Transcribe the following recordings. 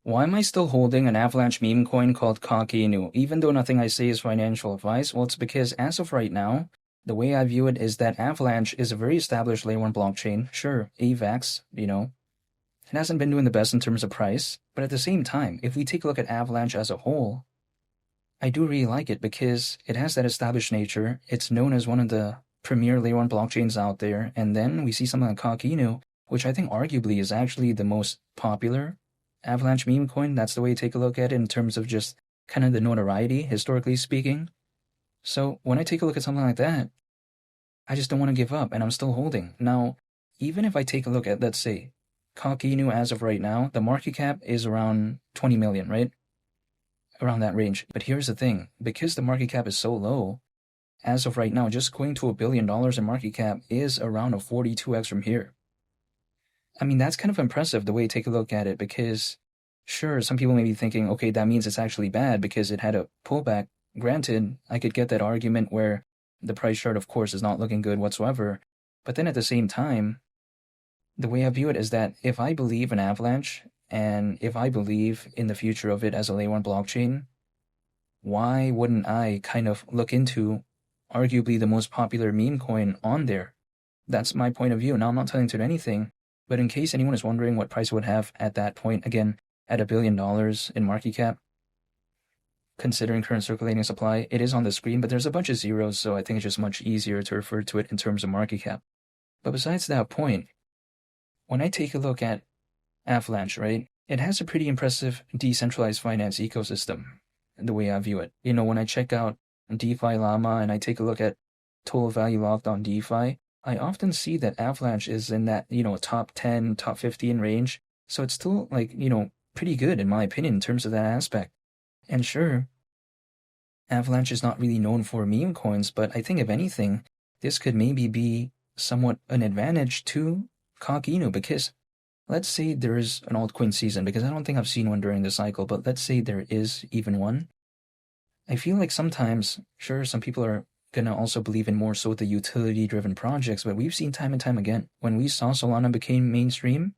Why am I still holding an Avalanche meme coin called Kaki Inu? Even though nothing I say is financial advice, well, it's because as of right now, the way I view it is that Avalanche is a very established layer 1 blockchain. Sure, AVAX, it hasn't been doing the best in terms of price, but at the same time, if we take a look at Avalanche as a whole, I do really like it because it has that established nature. It's known as one of the premier layer 1 blockchains out there, and then we see something like Kaki Inu, which I think arguably is actually the most popular Avalanche meme coin. That's the way you take a look at it in terms of just kind of the notoriety, historically speaking. So when I take a look at something like that, I just don't want to give up, and I'm still holding. Now, even if I take a look at, let's say, Kaki Inu as of right now, the market cap is around 20 million, right? Around that range. But here's the thing, because the market cap is so low, as of right now, just going to $1 billion in market cap is around a 42x from here. I mean, that's kind of impressive the way you take a look at it, because sure, some people may be thinking, okay, that means it's actually bad because it had a pullback. Granted, I could get that argument where the price chart, of course, is not looking good whatsoever. But then at the same time, the way I view it is that if I believe in Avalanche and if I believe in the future of it as a layer 1 blockchain, why wouldn't I kind of look into arguably the most popular meme coin on there? That's my point of view. Now, I'm not telling you anything, but in case anyone is wondering what price it would have at that point, again, at $1 billion in market cap, considering current circulating supply, it is on the screen, but there's a bunch of zeros, so I think it's just much easier to refer to it in terms of market cap. But besides that point, when I take a look at Avalanche, right, it has a pretty impressive decentralized finance ecosystem, the way I view it. When I check out DeFi Llama and I take a look at total value locked on DeFi, I often see that Avalanche is in that, top 10, top 15 range. So it's still pretty good in my opinion in terms of that aspect. And sure, Avalanche is not really known for meme coins, but I think if anything, this could maybe be somewhat an advantage to Kaki Inu, because let's say there is an altcoin season, because I don't think I've seen one during the cycle, but let's say there is even one. I feel like sometimes, sure, some people are gonna also believe in more so the utility-driven projects, but we've seen time and time again, when we saw Solana became mainstream,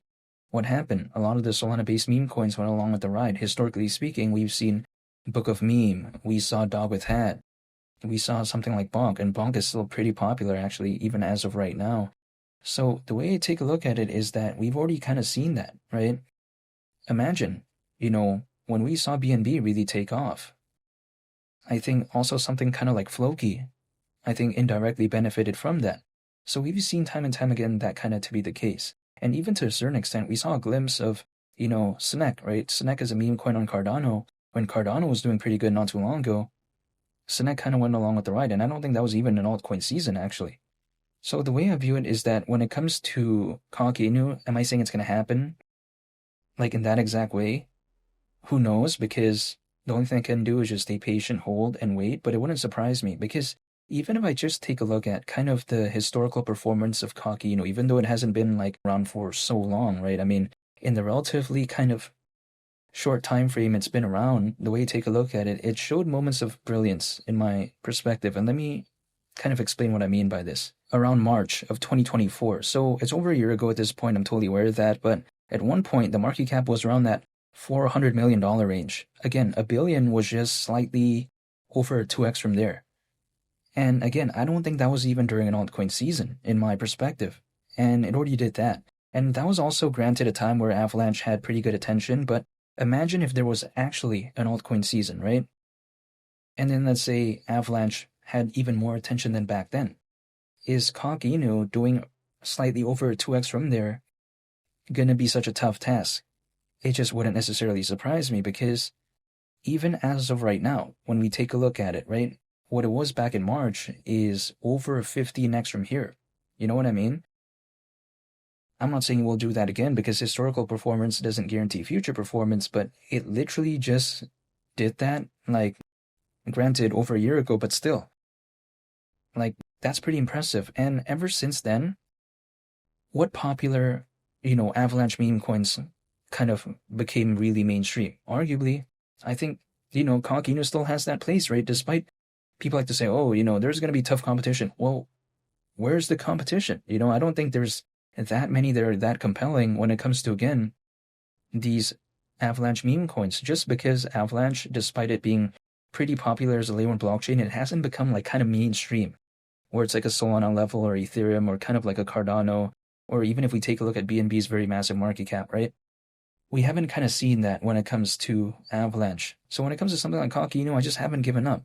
what happened? A lot of the Solana-based meme coins went along with the ride. Historically speaking, we've seen Book of Meme, we saw Dog with Hat, we saw something like Bonk, and Bonk is still pretty popular actually, even as of right now. So the way I take a look at it is that we've already kind of seen that, right? Imagine, when we saw BNB really take off, I think also something kind of like Floki, I think indirectly benefited from that. So we've seen time and time again that kind of to be the case. And even to a certain extent, we saw a glimpse of, Snec, right? Snec is a meme coin on Cardano. When Cardano was doing pretty good not too long ago, Snec kind of went along with the ride, and I don't think that was even an altcoin season, actually. So the way I view it is that when it comes to Kaki Inu, am I saying it's going to happen like in that exact way? Who knows? Because the only thing I can do is just stay patient, hold, and wait, but it wouldn't surprise me, because even if I just take a look at kind of the historical performance of Kaki Inu, even though it hasn't been around for so long, right? I mean, in the relatively kind of short time frame it's been around, the way you take a look at it, it showed moments of brilliance in my perspective. And let me kind of explain what I mean by this. Around March of 2024, so it's over a year ago at this point, I'm totally aware of that, but at one point the market cap was around that $400 million range. Again, $1 billion was just slightly over 2x from there. And again, I don't think that was even during an altcoin season, in my perspective. And it already did that. And that was also granted a time where Avalanche had pretty good attention, but imagine if there was actually an altcoin season, right? And then let's say Avalanche had even more attention than back then. Is Kaki Inu doing slightly over 2x from there gonna be such a tough task? It just wouldn't necessarily surprise me, because even as of right now, when we take a look at it, right, what it was back in March is over 15x from here. You know what I mean? I'm not saying we'll do that again, because historical performance doesn't guarantee future performance, but it literally just did that, granted over a year ago, but still. That's pretty impressive. And ever since then, what popular, Avalanche meme coins kind of became really mainstream? Arguably, I think, Kaki Inu still has that place, right? Despite people like to say, oh, there's going to be tough competition. Well, where's the competition? I don't think there's that many that are that compelling when it comes to, again, these Avalanche meme coins, just because Avalanche, despite it being pretty popular as a layer 1 blockchain, it hasn't become like kind of mainstream, where it's like a Solana level or Ethereum or kind of like a Cardano, or even if we take a look at BNB's very massive market cap, right? We haven't kind of seen that when it comes to Avalanche. So when it comes to something like Cocky Inu, I just haven't given up.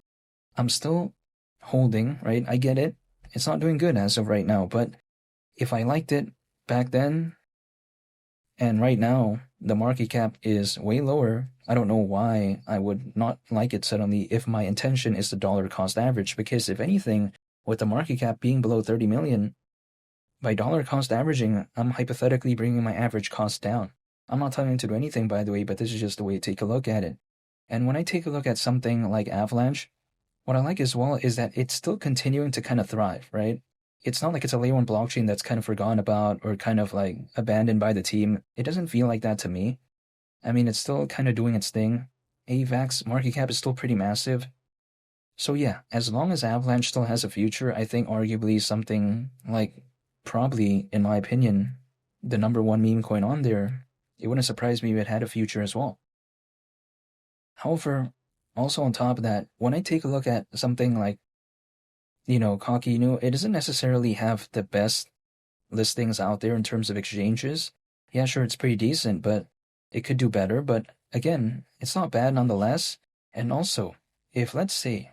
I'm still holding, right? I get it. It's not doing good as of right now, but if I liked it back then, and right now the market cap is way lower, I don't know why I would not like it suddenly if my intention is the dollar cost average, because if anything, with the market cap being below 30 million, by dollar cost averaging, I'm hypothetically bringing my average cost down. I'm not telling you to do anything, by the way, but this is just the way to take a look at it. And when I take a look at something like Avalanche, what I like as well is that it's still continuing to kind of thrive, right? It's not like it's a layer 1 blockchain that's kind of forgotten about or kind of like abandoned by the team. It doesn't feel like that to me. I mean, it's still kind of doing its thing. AVAX market cap is still pretty massive. So yeah, as long as Avalanche still has a future, I think arguably something like, probably, in my opinion, the number 1 meme coin on there, it wouldn't surprise me if it had a future as well. However, also on top of that, when I take a look at something like, Cocky Inu, it doesn't necessarily have the best listings out there in terms of exchanges. Yeah, sure, it's pretty decent, but it could do better. But again, it's not bad nonetheless. And also, if let's say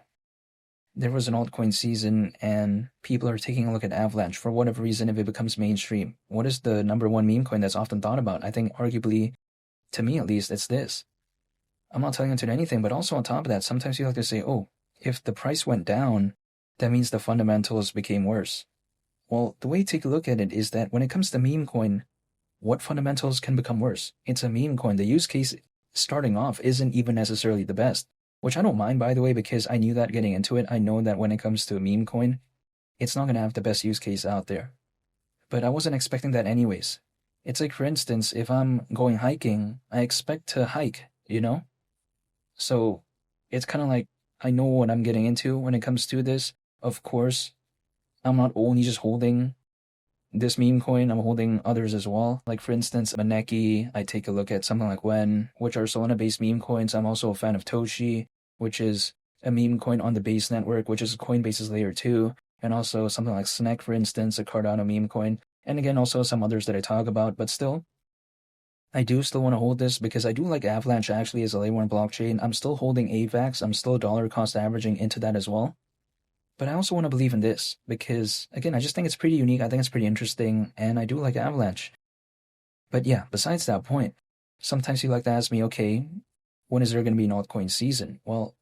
there was an altcoin season and people are taking a look at Avalanche for whatever reason, if it becomes mainstream, what is the number 1 meme coin that's often thought about? I think arguably, to me at least, it's this. I'm not telling you to do anything, but also on top of that, sometimes you like to say, oh, if the price went down, that means the fundamentals became worse. Well, the way to take a look at it is that when it comes to meme coin, what fundamentals can become worse? It's a meme coin. The use case starting off isn't even necessarily the best, which I don't mind, by the way, because I knew that getting into it. I know that when it comes to a meme coin, it's not going to have the best use case out there. But I wasn't expecting that anyways. It's like, for instance, if I'm going hiking, I expect to hike, So it's kind of like, I know what I'm getting into when it comes to this. Of course, I'm not only just holding this meme coin, I'm holding others as well. Like, for instance, Maneki, I take a look at something like Wen, which are Solana-based meme coins. I'm also a fan of Toshi, which is a meme coin on the Base network, which is Coinbase's layer 2. And also something like Snek, for instance, a Cardano meme coin. And again, also some others that I talk about, but still, I do still want to hold this because I do like Avalanche actually as a layer 1 blockchain. I'm still holding AVAX. I'm still dollar cost averaging into that as well. But I also want to believe in this because, again, I just think it's pretty unique. I think it's pretty interesting, and I do like Avalanche. But yeah, besides that point, sometimes you like to ask me, okay, when is there going to be an altcoin season? Well,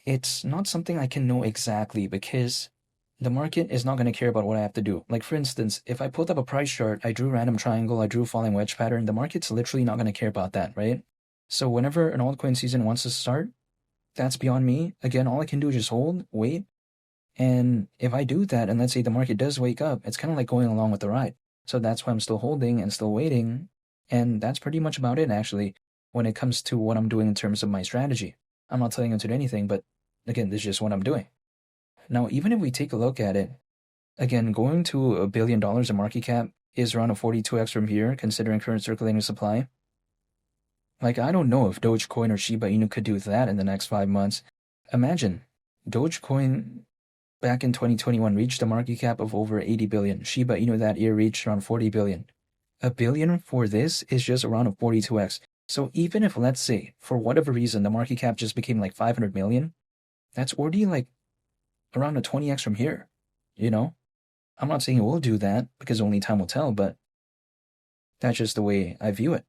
it's not something I can know exactly because the market is not going to care about what I have to do. Like, for instance, if I pulled up a price chart, I drew random triangle, I drew falling wedge pattern, the market's literally not going to care about that, right? So whenever an altcoin season wants to start, that's beyond me. Again, all I can do is just hold, wait. And if I do that, and let's say the market does wake up, it's kind of like going along with the ride. So that's why I'm still holding and still waiting. And that's pretty much about it, actually, when it comes to what I'm doing in terms of my strategy. I'm not telling you to do anything, but again, this is just what I'm doing. Now, even if we take a look at it, again, going to $1 billion in market cap is around a 42x from here, considering current circulating supply. Like, I don't know if Dogecoin or Shiba Inu could do that in the next 5 months. Imagine, Dogecoin back in 2021 reached a market cap of over 80 billion. Shiba Inu that year reached around 40 billion. $1 billion for this is just around a 42x. So even if, let's say, for whatever reason, the market cap just became like 500 million, that's already like around a 20x from here, I'm not saying it will do that because only time will tell, but that's just the way I view it.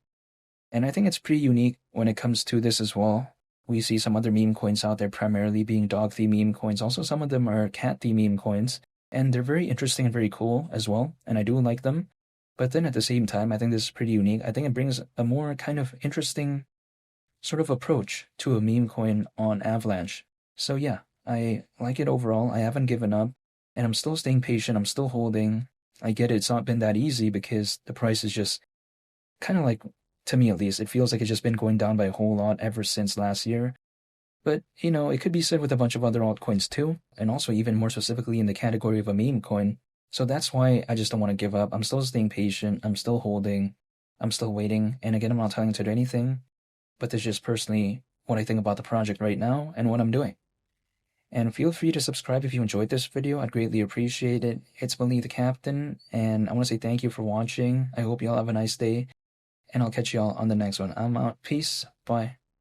And I think it's pretty unique when it comes to this as well. We see some other meme coins out there primarily being dog theme meme coins. Also, some of them are cat theme meme coins, and they're very interesting and very cool as well, and I do like them. But then at the same time, I think this is pretty unique. I think it brings a more kind of interesting sort of approach to a meme coin on Avalanche. So yeah, I like it overall. I haven't given up, and I'm still staying patient. I'm still holding. I get it. It's not been that easy because the price is just kind of like, to me at least, it feels like it's just been going down by a whole lot ever since last year. But, it could be said with a bunch of other altcoins too, and also even more specifically in the category of a meme coin. So that's why I just don't want to give up. I'm still staying patient. I'm still holding. I'm still waiting, and again, I'm not telling you to do anything, but this is just personally what I think about the project right now and what I'm doing. And feel free to subscribe if you enjoyed this video. I'd greatly appreciate it. It's Believe the Captain, and I want to say thank you for watching. I hope you all have a nice day, and I'll catch you all on the next one. I'm out. Peace. Bye.